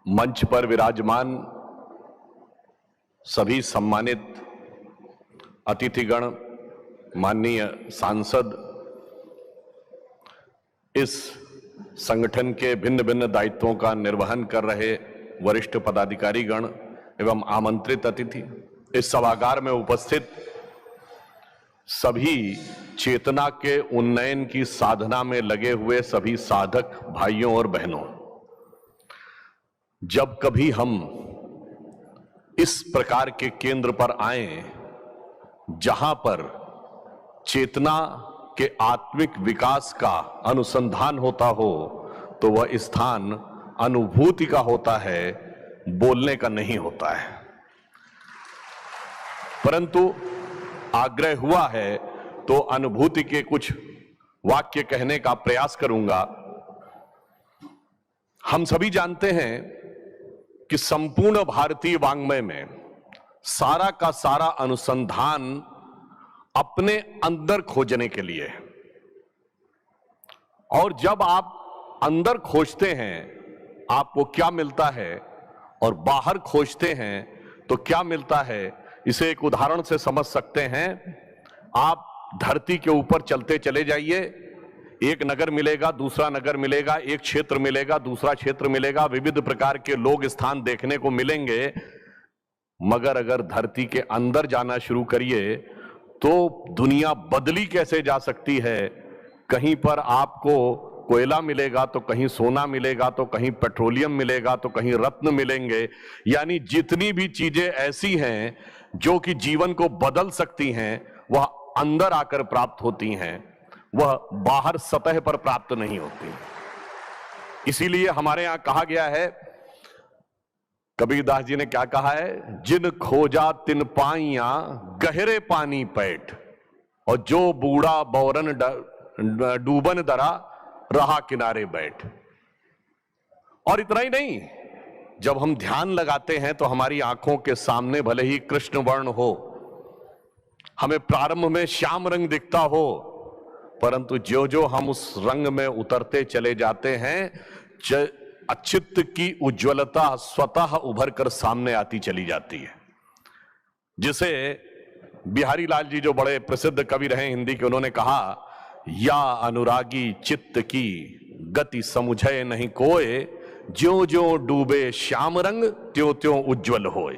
मंच पर विराजमान सभी सम्मानित अतिथिगण, माननीय सांसद, इस संगठन के भिन्न भिन्न दायित्वों का निर्वहन कर रहे वरिष्ठ पदाधिकारीगण एवं आमंत्रित अतिथि, इस सभागार में उपस्थित सभी चेतना के उन्नयन की साधना में लगे हुए सभी साधक भाइयों और बहनों, जब कभी हम इस प्रकार के केंद्र पर आए जहां पर चेतना के आत्मिक विकास का अनुसंधान होता हो, तो वह स्थान अनुभूति का होता है, बोलने का नहीं होता है। परंतु आग्रह हुआ है तो अनुभूति के कुछ वाक्य कहने का प्रयास करूंगा। हम सभी जानते हैं कि संपूर्ण भारतीय वाङ्मय में सारा का सारा अनुसंधान अपने अंदर खोजने के लिए है। और जब आप अंदर खोजते हैं आपको क्या मिलता है और बाहर खोजते हैं तो क्या मिलता है, इसे एक उदाहरण से समझ सकते हैं। आप धरती के ऊपर चलते चले जाइए, एक नगर मिलेगा, दूसरा नगर मिलेगा, एक क्षेत्र मिलेगा, दूसरा क्षेत्र मिलेगा, विविध प्रकार के लोग स्थान देखने को मिलेंगे। मगर अगर धरती के अंदर जाना शुरू करिए तो दुनिया बदली कैसे जा सकती है। कहीं पर आपको कोयला मिलेगा तो कहीं सोना मिलेगा, तो कहीं पेट्रोलियम मिलेगा, तो कहीं रत्न मिलेंगे। यानी जितनी भी चीजें ऐसी हैं जो कि जीवन को बदल सकती हैं, वह अंदर आकर प्राप्त होती हैं, वह बाहर सतह पर प्राप्त नहीं होती। इसीलिए हमारे यहां कहा गया है, कबीरदास जी ने क्या कहा है, जिन खोजा तिन पाइया गहरे पानी पैठ, और जो बूढ़ा बौरन डूबन दरा रहा किनारे बैठ। और इतना ही नहीं, जब हम ध्यान लगाते हैं तो हमारी आंखों के सामने भले ही कृष्ण वर्ण हो, हमें प्रारंभ में श्याम रंग दिखता हो, परंतु जो जो हम उस रंग में उतरते चले जाते हैं, चित्त की उज्ज्वलता स्वतः उभर कर सामने आती चली जाती है। जिसे बिहारी लाल जी, जो बड़े प्रसिद्ध कवि रहे हिंदी के, उन्होंने कहा, या अनुरागी चित्त की गति समुझे नहीं कोय, ज्यों ज्यों डूबे श्याम रंग त्यों त्यों उज्जवल होए।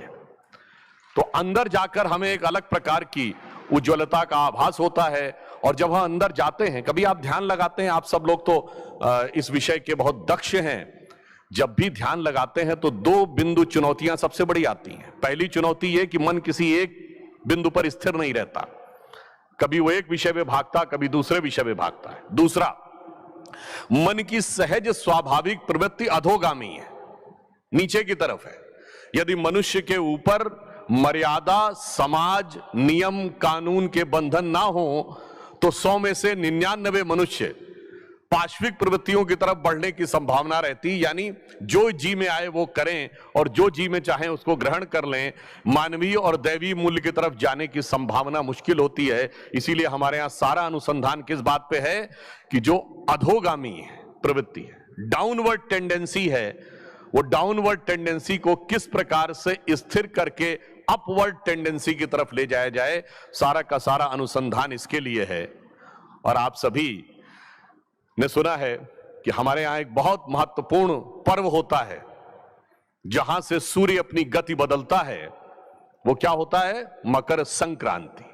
तो अंदर जाकर हमें एक अलग प्रकार की उज्ज्वलता का आभास होता है। और जब हम अंदर जाते हैं, कभी आप ध्यान लगाते हैं, आप सब लोग तो इस विषय के बहुत दक्ष हैं, जब भी ध्यान लगाते हैं तो दो बिंदु चुनौतियां सबसे बड़ी आती हैं। पहली चुनौती यह कि मन किसी एक बिंदु पर स्थिर नहीं रहता, कभी वो एक विषय में भागता, कभी दूसरे विषय में भागता है। दूसरा, मन की सहज स्वाभाविक प्रवृत्ति अधोगामी है, नीचे की तरफ है। यदि मनुष्य के ऊपर मर्यादा, समाज, नियम, कानून के बंधन ना हो तो 100 में से 99 मनुष्य पाश्विक प्रवृत्तियों की तरफ बढ़ने की संभावना रहती। यानी जो जी में आए वो करें और जो जी में चाहें उसको ग्रहण कर लें। मानवीय और दैवीय मूल्य की तरफ जाने की संभावना मुश्किल होती है। इसीलिए हमारे यहां सारा अनुसंधान किस बात पे है कि जो अधोगामी प्रवृत्ति है, डाउनवर्ड टेंडेंसी है, वो डाउनवर्ड टेंडेंसी को किस प्रकार से स्थिर करके अपवर्ड टेंडेंसी की तरफ ले जाया जाए, सारा का सारा अनुसंधान इसके लिए है। और आप सभी ने सुना है कि हमारे यहां एक बहुत महत्वपूर्ण पर्व होता है जहां से सूर्य अपनी गति बदलता है। वो क्या होता है? मकर संक्रांति।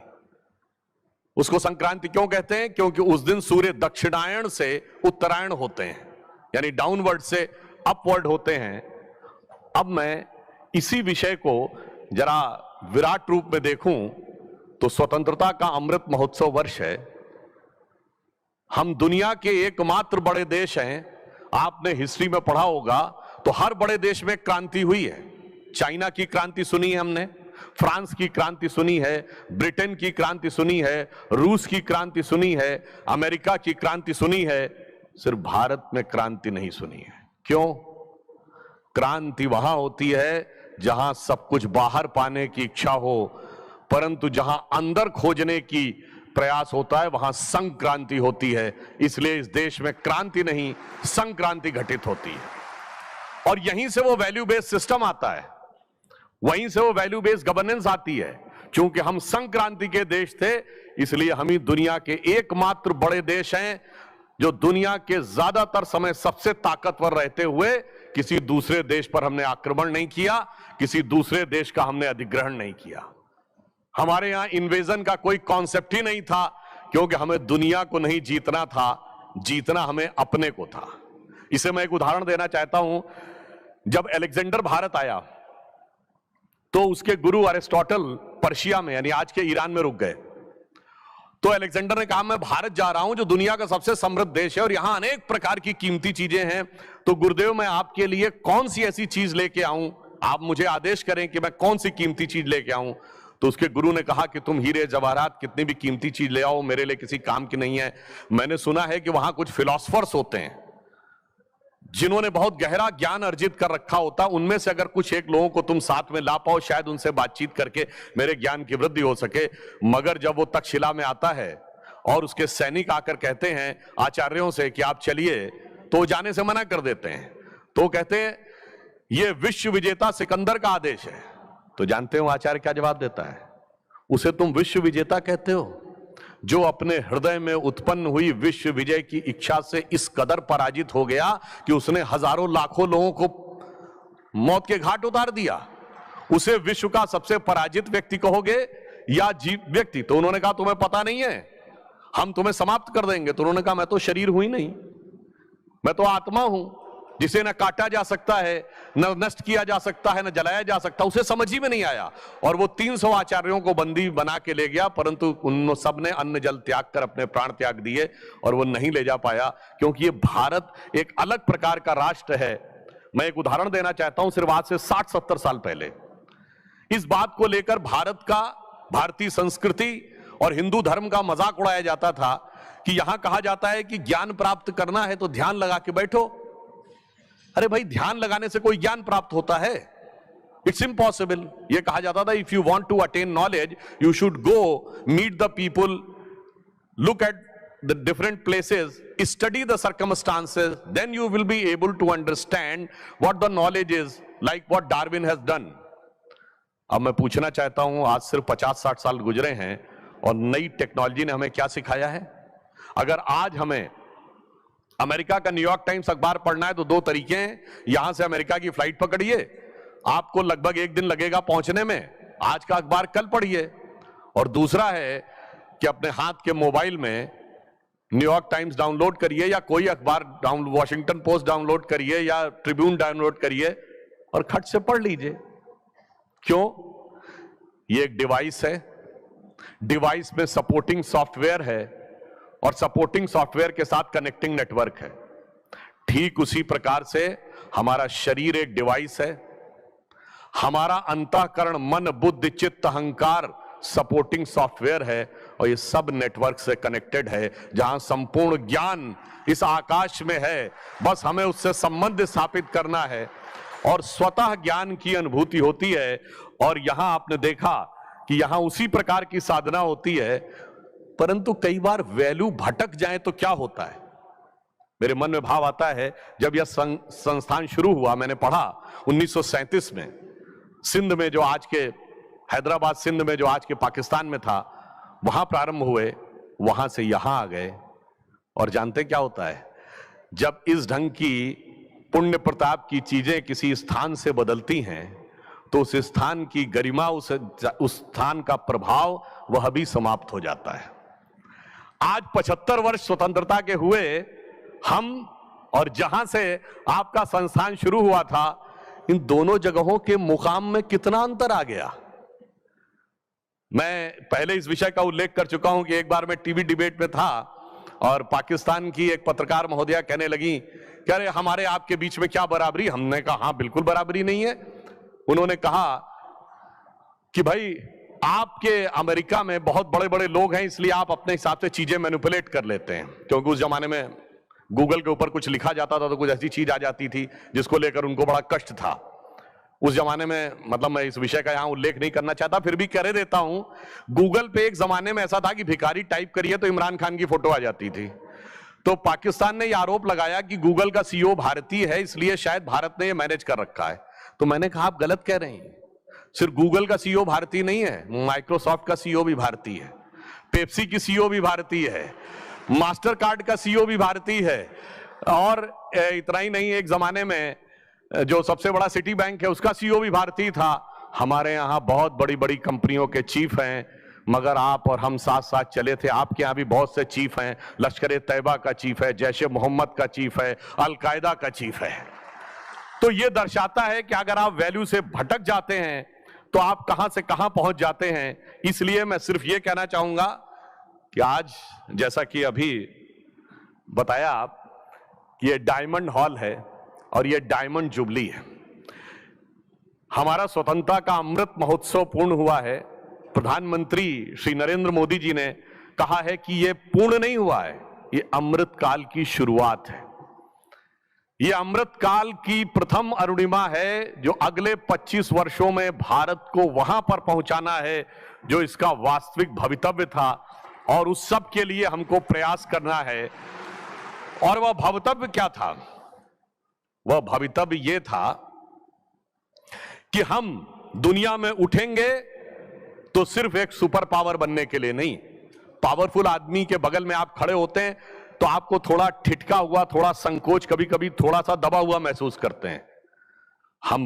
उसको संक्रांति क्यों कहते हैं? क्योंकि उस दिन सूर्य दक्षिणायण से उत्तरायण होते हैं, यानी डाउनवर्ड से अपवर्ड होते हैं। अब मैं इसी विषय को जरा विराट रूप में देखूं तो स्वतंत्रता का अमृत महोत्सव वर्ष है। हम दुनिया के एकमात्र बड़े देश हैं। आपने हिस्ट्री में पढ़ा होगा तो हर बड़े देश में क्रांति हुई है। चाइना की क्रांति सुनी है हमने, फ्रांस की क्रांति सुनी है, ब्रिटेन की क्रांति सुनी है, रूस की क्रांति सुनी है, अमेरिका की क्रांति सुनी है। सिर्फ भारत में क्रांति नहीं सुनी है। क्यों? क्रांति वहां होती है जहां सब कुछ बाहर पाने की इच्छा हो, परंतु जहां अंदर खोजने की प्रयास होता है वहां संक्रांति होती है। इसलिए इस देश में क्रांति नहीं, संक्रांति घटित होती है। और यहीं से वो वैल्यू बेस्ड सिस्टम आता है, वहीं से वो वैल्यू बेस्ड गवर्नेंस आती है। क्योंकि हम संक्रांति के देश थे, इसलिए हम ही दुनिया के एकमात्र बड़े देश हैं जो दुनिया के ज्यादातर समय सबसे ताकतवर रहते हुए किसी दूसरे देश पर हमने आक्रमण नहीं किया, किसी दूसरे देश का हमने अधिग्रहण नहीं किया। हमारे यहां इन्वेजन का कोई कॉन्सेप्ट ही नहीं था, क्योंकि हमें दुनिया को नहीं जीतना था, जीतना हमें अपने को था। इसे मैं एक उदाहरण देना चाहता हूं। जब अलेक्जेंडर भारत आया तो उसके गुरु अरिस्टोटल पर्शिया में यानी आज के ईरान में रुक गए। तो अलेक्जेंडर ने कहा मैं भारत जा रहा हूं जो दुनिया का सबसे समृद्ध देश है और यहां अनेक प्रकार की कीमती चीजें हैं, तो गुरुदेव मैं आपके लिए कौन सी ऐसी चीज लेके आऊं, आप मुझे आदेश करें कि मैं कौन सी कीमती चीज लेके आऊं। तो उसके गुरु ने कहा कि तुम हीरे जवाहरात कितनी भी कीमती चीज ले आओ, मेरे लिए किसी काम की नहीं है। मैंने सुना है कि वहां कुछ फिलोसफर्स होते हैं जिन्होंने बहुत गहरा ज्ञान अर्जित कर रखा होता, उनमें से अगर कुछ एक लोगों को तुम साथ में ला पाओ, शायद उनसे बातचीत करके मेरे ज्ञान की वृद्धि हो सके। मगर जब वो तक्षशिला में आता है और उसके सैनिक आकर कहते हैं आचार्यों से कि आप चलिए, तो जाने से मना कर देते हैं। तो कहते हैं ये विश्व विजेता सिकंदर का आदेश है। तो जानते हो आचार्य क्या जवाब देता है? उसे तुम विश्व विजेता कहते हो जो अपने हृदय में उत्पन्न हुई विश्व विजय की इच्छा से इस कदर पराजित हो गया कि उसने हजारों लाखों लोगों को मौत के घाट उतार दिया। उसे विश्व का सबसे पराजित व्यक्ति कहोगे या जीव व्यक्ति? तो उन्होंने कहा तुम्हें पता नहीं है, हम तुम्हें समाप्त कर देंगे। तो उन्होंने कहा मैं तो शरीर हूं ही नहीं, मैं तो आत्मा हूं जिसे न काटा जा सकता है, न नष्ट किया जा सकता है, न जलाया जा सकता। उसे समझ ही में नहीं आया और वो 300 आचार्यों को बंदी बना के ले गया, परंतु उन सब ने अन्न जल त्याग कर अपने प्राण त्याग दिए और वो नहीं ले जा पाया, क्योंकि ये भारत एक अलग प्रकार का राष्ट्र है। मैं एक उदाहरण देना चाहता हूं, सिर्फ आज से 60-70 साल पहले इस बात को लेकर भारत का, भारतीय संस्कृति और हिंदू धर्म का मजाक उड़ाया जाता था कि यहां कहा जाता है कि ज्ञान प्राप्त करना है तो ध्यान लगा के बैठो। अरे भाई, ध्यान लगाने से कोई ज्ञान प्राप्त होता है? It's impossible. यह कहा जाता था if you want to attain knowledge you should go meet the people, look at the different places, study the circumstances, then you will be able to understand what the knowledge is, like what Darwin has done. अब मैं पूछना चाहता हूं, आज सिर्फ 50-60 साल गुजरे हैं और नई टेक्नोलॉजी ने हमें क्या सिखाया है? अगर आज हमें अमेरिका का न्यूयॉर्क टाइम्स अखबार पढ़ना है तो 2 तरीके हैं। यहां से अमेरिका की फ्लाइट पकड़िए, आपको लगभग 1 दिन लगेगा पहुंचने में, आज का अखबार कल पढ़िए। और दूसरा है कि अपने हाथ के मोबाइल में न्यूयॉर्क टाइम्स डाउनलोड करिए या कोई अखबार वॉशिंगटन पोस्ट डाउनलोड करिए या ट्रिब्यून डाउनलोड करिए और खट से पढ़ लीजिए। क्यों? ये एक डिवाइस है, डिवाइस में सपोर्टिंग सॉफ्टवेयर है और सपोर्टिंग सॉफ्टवेयर के साथ कनेक्टिंग नेटवर्क है। ठीक उसी प्रकार से हमारा शरीर एक डिवाइस है, हमारा अंतःकरण, मन, बुद्धि, चित्त, अहंकार सपोर्टिंग सॉफ्टवेयर है और ये सब नेटवर्क से कनेक्टेड है। जहां संपूर्ण ज्ञान इस आकाश में है, बस हमें उससे संबंध स्थापित करना है और स्वतः ज्ञान की अनुभूति होती है। और यहां आपने देखा कि यहां उसी प्रकार की साधना होती है, परंतु कई बार वैल्यू भटक जाए तो क्या होता है? मेरे मन में भाव आता है, जब यह संस्थान शुरू हुआ, मैंने पढ़ा 1937 में सिंध में, जो आज के हैदराबाद, सिंध में जो आज के पाकिस्तान में था, वहां प्रारंभ हुए, वहां से यहां आ गए। और जानते क्या होता है? जब इस ढंग की पुण्य प्रताप की चीजें किसी स्थान से बदलती हैं तो उस स्थान की गरिमा, उस स्थान का प्रभाव वह भी समाप्त हो जाता है। आज 75 वर्ष स्वतंत्रता के हुए हम, और जहां से आपका संस्थान शुरू हुआ था, इन दोनों जगहों के मुकाम में कितना अंतर आ गया। मैं पहले इस विषय का उल्लेख कर चुका हूं कि एक बार मैं टीवी डिबेट में था और पाकिस्तान की एक पत्रकार महोदया कहने लगी कि अरे हमारे आपके बीच में क्या बराबरी? हमने कहा हाँ बिल्कुल बराबरी नहीं है। उन्होंने कहा कि भाई आपके अमेरिका में बहुत बड़े बड़े लोग हैं, इसलिए आप अपने हिसाब से चीजें मैनिपुलेट कर लेते हैं, क्योंकि उस जमाने में गूगल के ऊपर कुछ लिखा जाता था तो कुछ ऐसी चीज आ जाती थी जिसको लेकर उनको बड़ा कष्ट था उस जमाने में। मतलब मैं इस विषय का यहां उल्लेख नहीं करना चाहता, फिर भी कह देता हूं। गूगल पे एक जमाने में ऐसा था कि भिखारी टाइप करिए तो इमरान खान की फोटो आ जाती थी। तो पाकिस्तान ने यह आरोप लगाया कि गूगल का सीईओ भारतीय है, इसलिए शायद भारत ने यह मैनेज कर रखा है। तो मैंने कहा आप गलत कह रहे हैं, सिर्फ गूगल का सीईओ भारतीय नहीं है, माइक्रोसॉफ्ट का सीईओ भी भारतीय है, पेप्सी की सीईओ भी भारतीय है, मास्टर कार्ड का सीईओ भी भारतीय है, और इतना ही नहीं, एक जमाने में जो सबसे बड़ा सिटी बैंक है उसका सीईओ भी भारतीय था। हमारे यहाँ बहुत बड़ी बड़ी कंपनियों के चीफ हैं, मगर आप और हम साथ साथ चले थे। आपके यहाँ भी बहुत से चीफ हैं, लश्कर तैयबा का चीफ है, जैश ए मोहम्मद का चीफ है, अल-कायदा का चीफ है। तो यह दर्शाता है कि अगर आप वैल्यू से भटक जाते हैं तो आप कहां से कहां पहुंच जाते हैं। इसलिए मैं सिर्फ यह कहना चाहूंगा कि आज जैसा कि अभी बताया आप कि ये डायमंड हॉल है और ये डायमंड जुबली है। हमारा स्वतंत्रता का अमृत महोत्सव पूर्ण हुआ है। प्रधानमंत्री श्री नरेंद्र मोदी जी ने कहा है कि ये पूर्ण नहीं हुआ है, ये अमृत काल की शुरुआत है। ये अमृत काल की प्रथम अरुणिमा है जो अगले 25 वर्षों में भारत को वहां पर पहुंचाना है जो इसका वास्तविक भवितव्य था, और उस सब के लिए हमको प्रयास करना है। और वह भवितव्य क्या था? वह भवितव्य यह था कि हम दुनिया में उठेंगे तो सिर्फ एक सुपर पावर बनने के लिए नहीं। पावरफुल आदमी के बगल में आप खड़े होते हैं तो आपको थोड़ा ठिठका हुआ, थोड़ा संकोच, कभी कभी थोड़ा सा दबा हुआ महसूस करते हैं। हम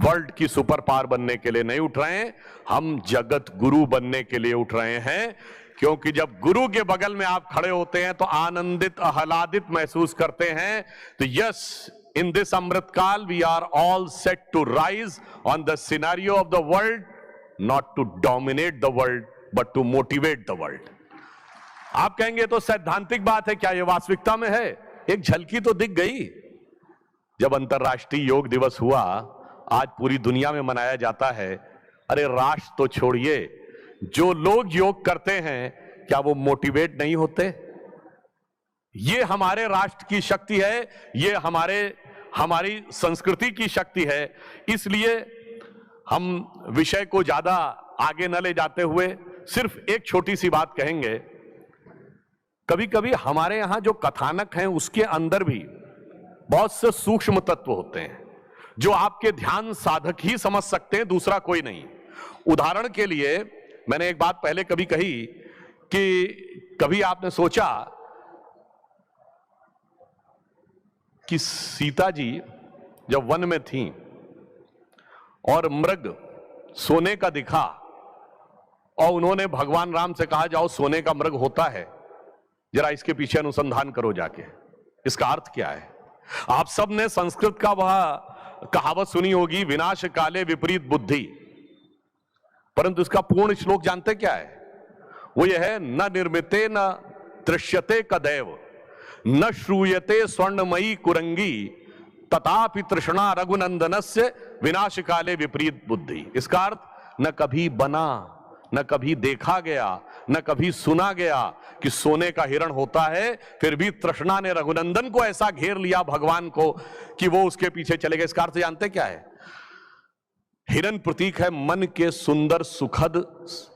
वर्ल्ड की सुपर पावर बनने के लिए नहीं उठ रहे हैं, हम जगत गुरु बनने के लिए उठ रहे हैं। क्योंकि जब गुरु के बगल में आप खड़े होते हैं तो आनंदित, आह्लादित महसूस करते हैं। तो yes, in this Amrit Kal, we are all set to rise on the scenario of the world, not to dominate the world, but to motivate the world. आप कहेंगे तो सैद्धांतिक बात है, क्या यह वास्तविकता में है? एक झलकी तो दिख गई जब अंतर्राष्ट्रीय योग दिवस हुआ, आज पूरी दुनिया में मनाया जाता है। अरे राष्ट्र तो छोड़िए, जो लोग योग करते हैं क्या वो मोटिवेट नहीं होते? ये हमारे राष्ट्र की शक्ति है, ये हमारी संस्कृति की शक्ति है। इसलिए हम विषय को ज्यादा आगे न ले जाते हुए सिर्फ एक छोटी सी बात कहेंगे। कभी कभी हमारे यहां जो कथानक हैं उसके अंदर भी बहुत से सूक्ष्म तत्व होते हैं जो आपके ध्यान साधक ही समझ सकते हैं, दूसरा कोई नहीं। उदाहरण के लिए मैंने एक बात पहले कभी कही कि कभी आपने सोचा कि सीता जी जब वन में थीं और मृग सोने का दिखा और उन्होंने भगवान राम से कहा जाओ सोने का मृग होता है, जरा इसके पीछे अनुसंधान करो जाके, इसका अर्थ क्या है। आप सब ने संस्कृत का वह कहावत सुनी होगी, विनाश काले विपरीत बुद्धि, परंतु इसका पूर्ण श्लोक जानते क्या है? वो यह है, न निर्मिते न दृश्यते कदैव, न श्रूयते स्वर्णमयी कुरंगी, तथापि तृष्णा रघुनंदनस्य विनाश काले विपरीत बुद्धि। इसका अर्थ न कभी बना, न कभी देखा गया, न कभी सुना गया कि सोने का हिरण होता है, फिर भी तृष्णा ने रघुनंदन को ऐसा घेर लिया, भगवान को, कि वो उसके पीछे चले गए। इसका अर्थ जानते क्या है? हिरण प्रतीक है मन के सुंदर, सुखद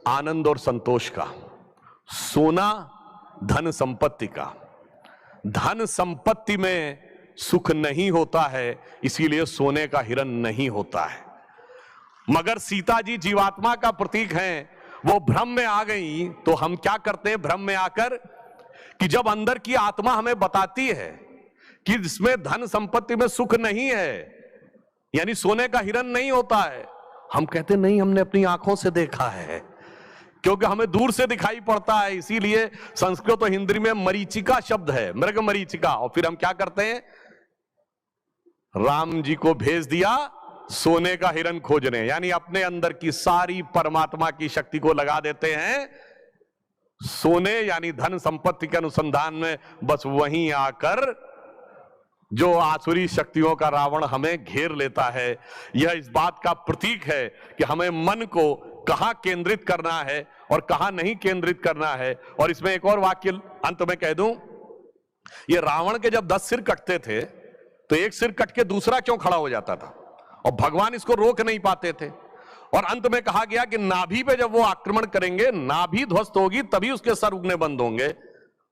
आनंद और संतोष का। सोना धन संपत्ति का। धन संपत्ति में सुख नहीं होता है, इसीलिए सोने का हिरण नहीं होता है। मगर सीता जी जीवात्मा का प्रतीक हैं, वो भ्रम में आ गई। तो हम क्या करते हैं भ्रम में आकर, कि जब अंदर की आत्मा हमें बताती है कि इसमें धन संपत्ति में सुख नहीं है, यानी सोने का हिरण नहीं होता है, हम कहते नहीं, हमने अपनी आंखों से देखा है, क्योंकि हमें दूर से दिखाई पड़ता है। इसीलिए संस्कृत और हिंदी में मरीचिका शब्द है, मृग मरीचिका। और फिर हम क्या करते हैं, राम जी को भेज दिया सोने का हिरण खोजने, यानी अपने अंदर की सारी परमात्मा की शक्ति को लगा देते हैं सोने यानी धन संपत्ति के अनुसंधान में। बस वहीं आकर जो आसुरी शक्तियों का रावण हमें घेर लेता है। यह इस बात का प्रतीक है कि हमें मन को कहां केंद्रित करना है और कहां नहीं केंद्रित करना है। और इसमें एक और वाक्य अंत में कह दूं, ये रावण के जब 10 सिर कटते थे तो एक सिर कट के दूसरा क्यों खड़ा हो जाता था, और भगवान इसको रोक नहीं पाते थे। और अंत में कहा गया कि नाभि पे जब वो आक्रमण करेंगे, नाभि ध्वस्त होगी तभी उसके सर उगने बंद होंगे।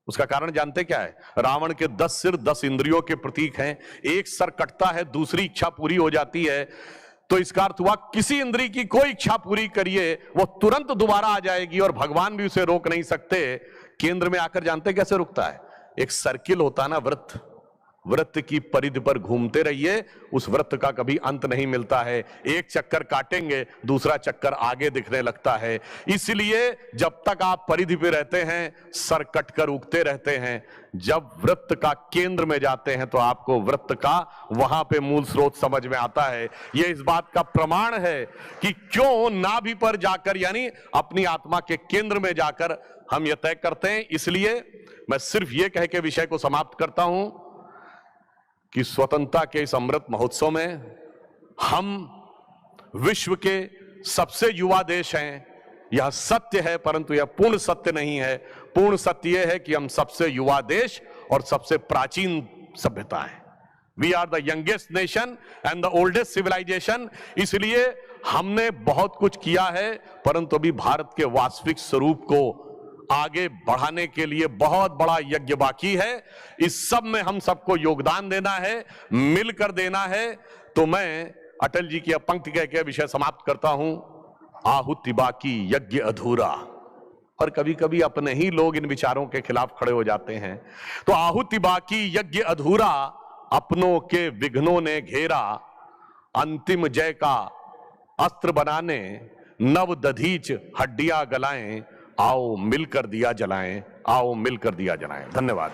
उसका कारण जानते क्या है? रावण के 10 सिर 10 इंद्रियों के प्रतीक हैं। एक सर कटता है, दूसरी इच्छा पूरी हो जाती है। तो इसका अर्थ हुआ किसी इंद्री की कोई इच्छा पूरी करिए, वो तुरंत दोबारा आ जाएगी और भगवान भी उसे रोक नहीं सकते। केंद्र में आकर जानते कैसे रुकता है? एक सर्किल होता है ना, वृत्त, वृत्त की परिधि पर घूमते रहिए, उस वृत्त का कभी अंत नहीं मिलता है। एक चक्कर काटेंगे, दूसरा चक्कर आगे दिखने लगता है। इसलिए जब तक आप परिधि पे रहते हैं, सर कटकर उगते रहते हैं। जब वृत्त का केंद्र में जाते हैं तो आपको वृत्त का वहां पे मूल स्रोत समझ में आता है। यह इस बात का प्रमाण है कि क्यों नाभि पर जाकर, यानी अपनी आत्मा के केंद्र में जाकर हम यह तय करते हैं। इसलिए मैं सिर्फ यह कह के विषय को समाप्त करता हूं कि स्वतंत्रता के इस अमृत महोत्सव में हम विश्व के सबसे युवा देश हैं। यह सत्य है, परंतु यह पूर्ण सत्य नहीं है। पूर्ण सत्य यह है कि हम सबसे युवा देश और सबसे प्राचीन सभ्यता है। We are the youngest nation and the oldest civilisation. इसलिए हमने बहुत कुछ किया है, परंतु अभी भारत के वास्तविक स्वरूप को आगे बढ़ाने के लिए बहुत बड़ा यज्ञ बाकी है। इस सब में हम सबको योगदान देना है, मिलकर देना है। तो मैं अटल जी की पंक्ति कह के विषय समाप्त करता हूं, आहुति बाकी यज्ञ अधूरा। और कभी कभी अपने ही लोग इन विचारों के खिलाफ खड़े हो जाते हैं। तो आहुति बाकी यज्ञ अधूरा, अपनों के विघ्नों ने घेरा, अंतिम जय का अस्त्र बनाने, नव दधीच हड्डियां गलाएं, आओ मिलकर दिया जलाएं, आओ मिलकर दिया जलाएं। धन्यवाद।